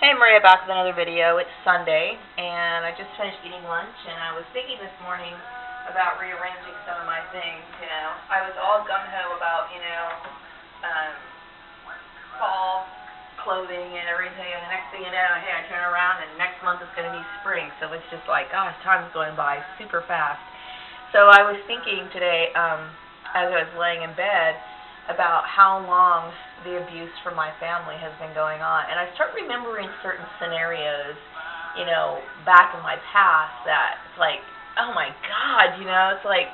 Hey Maria, back with another video. It's Sunday, and I just finished eating lunch, and I was thinking this morning about rearranging some of my things. I was all gung-ho about, um, fall clothing and everything, and the next thing you know, hey, I turn around, and next month it's going to be spring, so it's just like, gosh, time's going by super fast. So I was thinking today, as I was laying in bed, about how long the abuse from my family has been going on. And I start remembering certain scenarios, back in my past that it's like, oh my God, it's like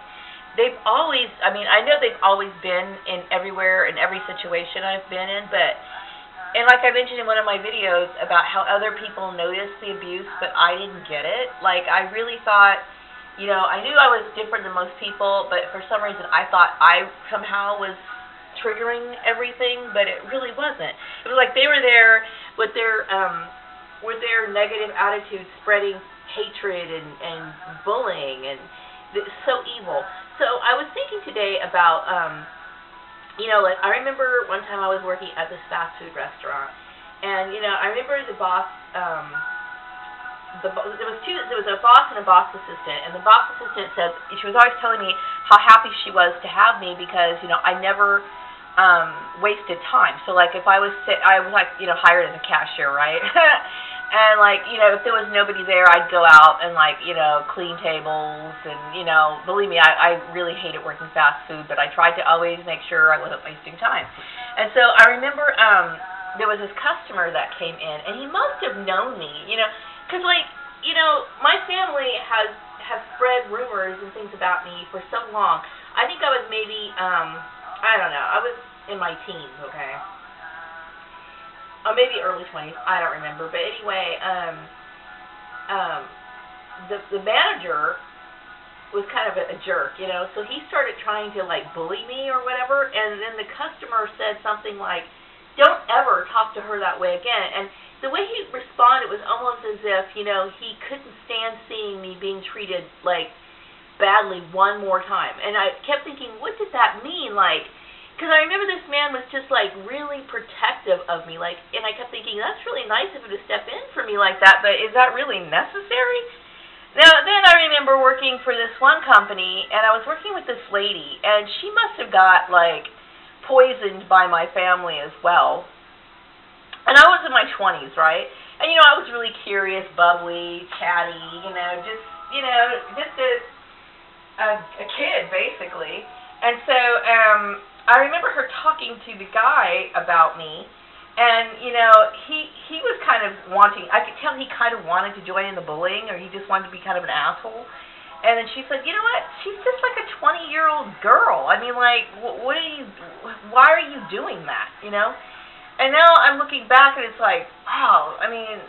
they've always, I know they've always been in everywhere, in every situation I've been in, and like I mentioned in one of my videos about how other people noticed the abuse, but I didn't get it. Like, I really thought, I knew I was different than most people, but for some reason I thought I somehow was triggering everything, but it really wasn't. It was like they were there with their negative attitude, spreading hatred and bullying, and it's so evil. So I was thinking today about, like, I remember one time I was working at this fast food restaurant, and I remember the boss. There was a boss and a boss assistant, and the boss assistant said she was always telling me how happy she was to have me because I never wasted time. So like if I was like hired as a cashier, right? And like if there was nobody there, I'd go out and like clean tables, and believe me, I really hated working fast food, but I tried to always make sure I wasn't wasting time. And so I remember there was this customer that came in, and he must have known me, because like my family has spread rumors and things about me for so long. I think I was maybe I don't know. I was in my teens, okay? Or maybe early 20s. I don't remember. But anyway, the manager was kind of a jerk, So he started trying to, like, bully me or whatever. And then the customer said something like, "Don't ever talk to her that way again." And the way he responded was almost as if, he couldn't stand seeing me being treated, like, badly one more time. And I kept thinking, what did that mean? Like, because I remember this man was just like really protective of me, like, and I kept thinking, that's really nice of him to step in for me like that, but is that really necessary? Now then I remember working for this one company, and I was working with this lady, and she must have got like poisoned by my family as well. And I was in my 20s, right? And I was really curious, bubbly, chatty, just a kid, basically. And so I remember her talking to the guy about me, and he was kind of wanting, I could tell he kind of wanted to join in the bullying, or he just wanted to be kind of an asshole. And then she said, you know what, she's just like a 20-year-old girl. I mean, like, why are you doing that, And now I'm looking back, and it's like, wow, I mean,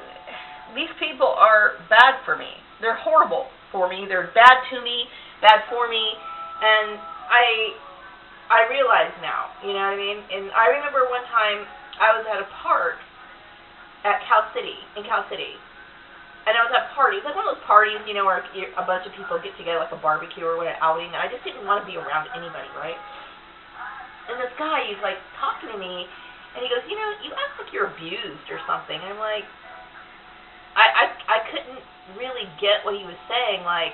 these people are bad for me. They're horrible for me. They're bad to me, bad for me, and I realize now, you know what I mean? And I remember one time I was at a park in Cal City, and I was at parties, like one of those parties, where a bunch of people get together, like a barbecue or an outing, and I just didn't want to be around anybody, right? And this guy, he's like talking to me, and he goes, you act like you're abused or something. And I'm like, I couldn't really get what he was saying, like,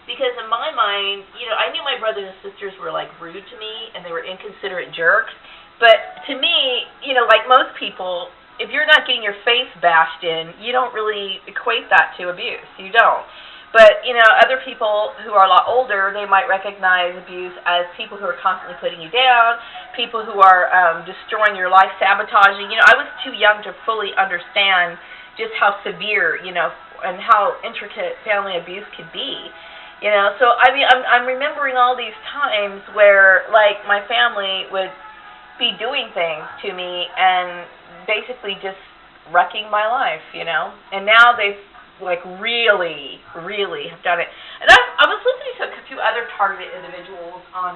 because in my mind, I knew my brothers and sisters were, like, rude to me, and they were inconsiderate jerks. But to me, like most people, if you're not getting your face bashed in, you don't really equate that to abuse. You don't. But, other people who are a lot older, they might recognize abuse as people who are constantly putting you down, people who are destroying your life, sabotaging. I was too young to fully understand just how severe, and how intricate family abuse could be. So I'm remembering all these times where, like, my family would be doing things to me and basically just wrecking my life, And now they've, like, really, really have done it. And I was listening to a few other targeted individuals on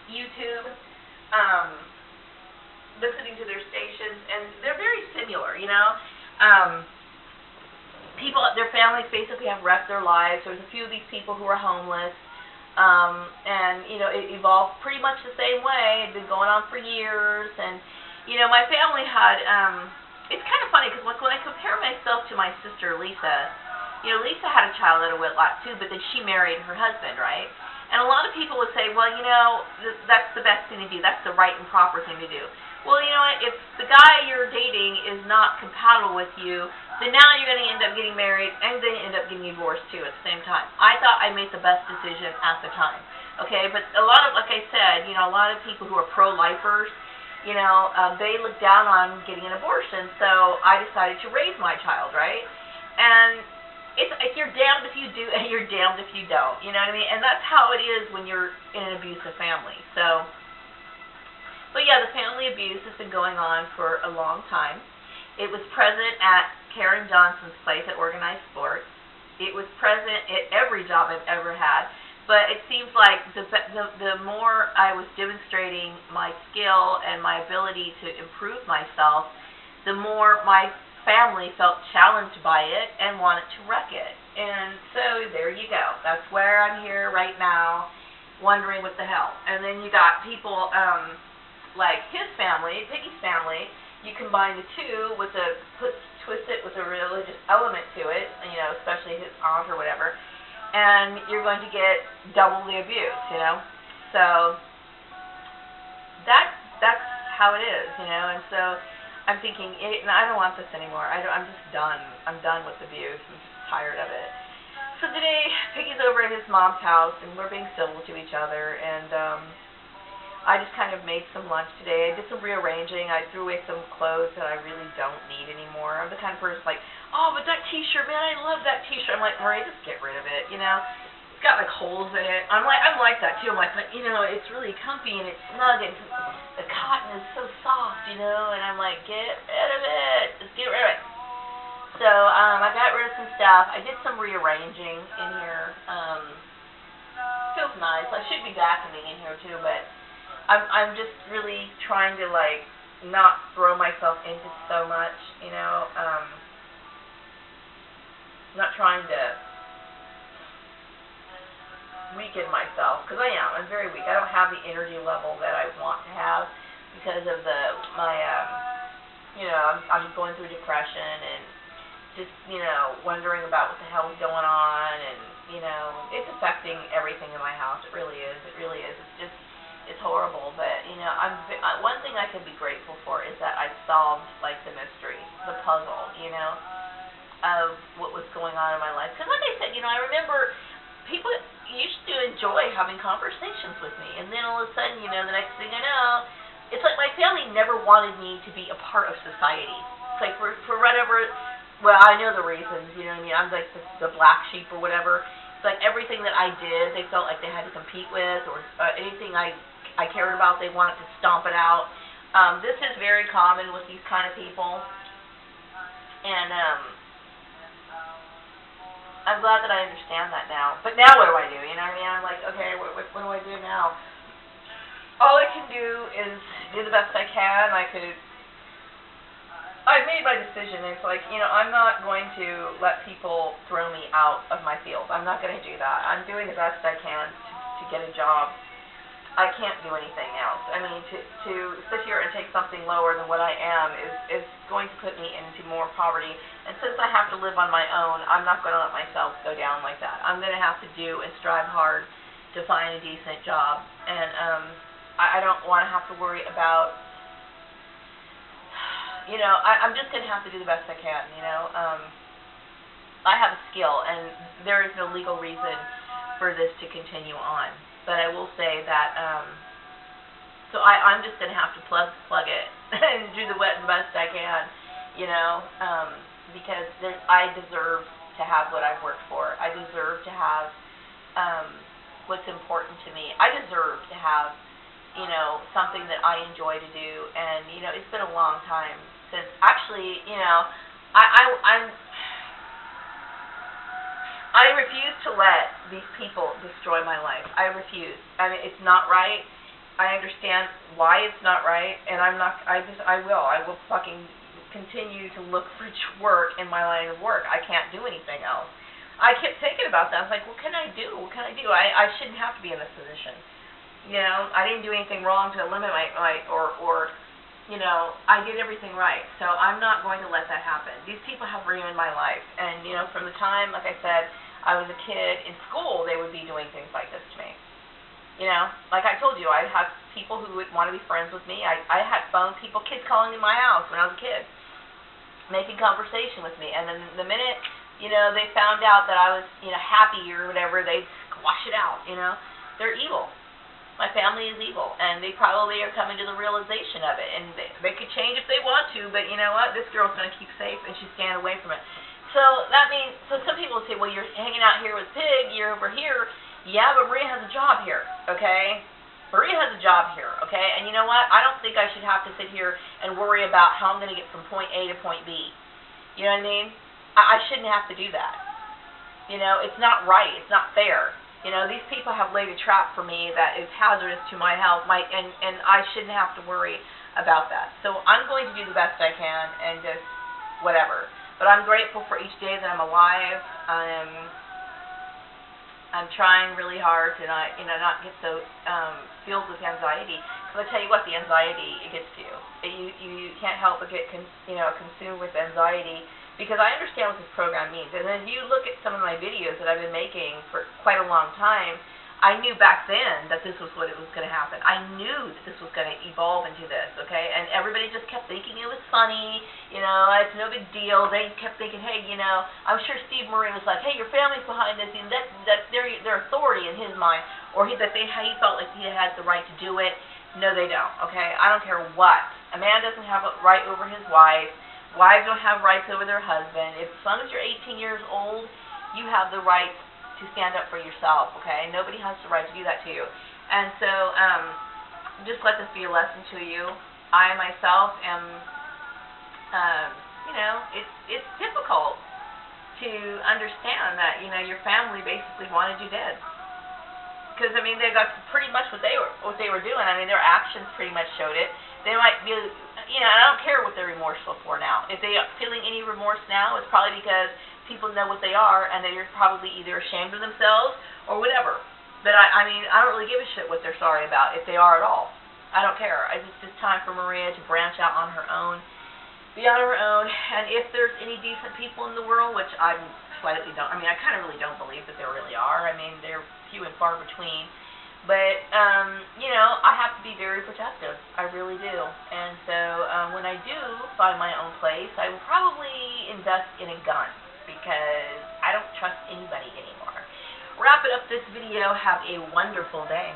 YouTube, listening to their stations, and they're very similar, People, their families basically have wrecked their lives. There's a few of these people who are homeless, and it evolved pretty much the same way. It had been going on for years, and my family had. It's kind of funny. like when I compare myself to my sister Lisa, Lisa had a child out of wedlock too, but then she married her husband, right? And a lot of people would say, well, that's the best thing to do. That's the right and proper thing to do. Well, you know what? If the guy you're dating is not compatible with you, then now you're going to end up getting married and then end up getting divorced too at the same time. I thought I made the best decision at the time. Okay, but a lot of, like I said, a lot of people who are pro-lifers, they look down on getting an abortion. So I decided to raise my child, right? And it's you're damned if you do and you're damned if you don't. You know what I mean? And that's how it is when you're in an abusive family. So, but yeah, the family abuse has been going on for a long time. It was present at Karen Johnson's place at Organized Sports. It was present at every job I've ever had. But it seems like the more I was demonstrating my skill and my ability to improve myself, the more my family felt challenged by it and wanted to wreck it. And so there you go. That's where I'm here right now, wondering what the hell. And then you got people like his family, Piggy's family. You combine the two with twist it with a religious element to it, especially his aunt or whatever, and you're going to get double the abuse, So that's how it is, and so I'm thinking, I don't want this anymore. I'm just done. I'm done with abuse. I'm just tired of it. So today, Piggy's over at his mom's house, and we're being civil to each other, and I just kind of made some lunch today. I did some rearranging. I threw away some clothes that I really don't need anymore. I'm the kind of person like, oh, but that T-shirt, man, I love that T-shirt. I'm like, Marie, just get rid of it, It's got like holes in it. I'm like that too. I'm like, but it's really comfy and it's snug and the cotton is so soft, and I'm like, get rid of it. Just get rid of it. So I got rid of some stuff. I did some rearranging in here. Feels nice. I should be vacuuming in here too, but I'm just really trying to not throw myself into so much, not trying to weaken myself, because I'm very weak. I don't have the energy level that I want to have because of I'm going through depression and just, wondering about what the hell is going on, and, it's affecting everything in my house. It really is. It really is. It's horrible, but, one thing I can be grateful for is that I solved, the mystery, the puzzle, of what was going on in my life. Because like I said, I remember people used to enjoy having conversations with me, and then all of a sudden, the next thing I know, it's like my family never wanted me to be a part of society. It's like for whatever, well, I know the reasons, I'm like the black sheep or whatever. It's like everything that I did, they felt like they had to compete with, or anything I cared about, they wanted to stomp it out. This is very common with these kind of people, and I'm glad that I understand that now. But now what do I do? I'm like, okay, what do I do now? All I can do is do the best I can. I've made my decision. It's like, I'm not going to let people throw me out of my field. I'm not going to do that. I'm doing the best I can to get a job. I can't do anything else. To sit here and take something lower than what I am is going to put me into more poverty. And since I have to live on my own, I'm not going to let myself go down like that. I'm going to have to do and strive hard to find a decent job. And I don't want to have to worry about, I'm just going to have to do the best I can, I have a skill, and there is no legal reason for this to continue on. But I will say that, so I'm just going to have to plug it and do the best I can, because I deserve to have what I've worked for. I deserve to have what's important to me. I deserve to have, something that I enjoy to do. And, it's been a long time since, actually, I refuse to let these people destroy my life. I refuse. It's not right. I understand why it's not right, and I will fucking continue to look for work in my line of work. I can't do anything else. I kept thinking about that. I was like, what can I do? What can I do? I shouldn't have to be in this position. I didn't do anything wrong to limit I did everything right. So I'm not going to let that happen. these people have ruined my life. And, you know, from the time, like I said, I was a kid in school, they would be doing things like this to me. You know, like I told you, I'd have people who would want to be friends with me. I had kids calling in my house when I was a kid, making conversation with me. And then the minute, you know, they found out that I was, you know, happy or whatever, they'd squash it out, you know. They're evil. My family is evil, and they probably are coming to the realization of it. And they could change if they want to, but you know what? This girl's going to keep safe, and she's staying away from it. So that means, so some people will say, well, you're hanging out here with Pig, you're over here. Yeah, but Maria has a job here, okay? Maria has a job here, okay? And you know what? I don't think I should have to sit here and worry about how I'm going to get from point A to point B. You know what I mean? I shouldn't have to do that. You know, it's not right. It's not fair. You know, these people have laid a trap for me that is hazardous to my health, and I shouldn't have to worry about that. So I'm going to do the best I can and just whatever. But I'm grateful for each day that I'm alive. I'm trying really hard to not, you know, not get so filled with anxiety. Because I tell you what, the anxiety, it gets to you. You can't help but get consumed with anxiety. Because I understand what this program means. And if you look at some of my videos that I've been making for quite a long time, I knew back then that this was what it was going to happen. I knew that this was going to evolve into this, okay? And everybody just kept thinking it was funny, you know, it's no big deal. They kept thinking, hey, you know, I'm sure Steve Murray was like, hey, your family's behind this, and that's their authority in his mind, or he felt like he had the right to do it. No, they don't, okay? I don't care what. A man doesn't have a right over his wife. Wives don't have rights over their husband. As long as you're 18 years old, you have the right to stand up for yourself, okay? Nobody has the right to do that to you. And so, just let this be a lesson to you. I myself am, you know, it's difficult to understand that, you know, your family basically wanted you dead. Because, I mean, they got pretty much what they were doing. I mean, their actions pretty much showed it. They might be, you know, I don't care what they're remorseful for now. If they are feeling any remorse now, it's probably because people know what they are, and they're probably either ashamed of themselves or whatever. But, I mean, I don't really give a shit what they're sorry about, if they are at all. I don't care. It's just time for Maria to branch out on her own, be on her own, and if there's any decent people in the world, which I slightly don't, I mean, I kind of really don't believe that there really are. I mean, they're few and far between. But, you know, I have to be very protective. I really do. And so when I do find my own place, I will probably invest in a gun because I don't trust anybody anymore. Wrap it up this video. Have a wonderful day.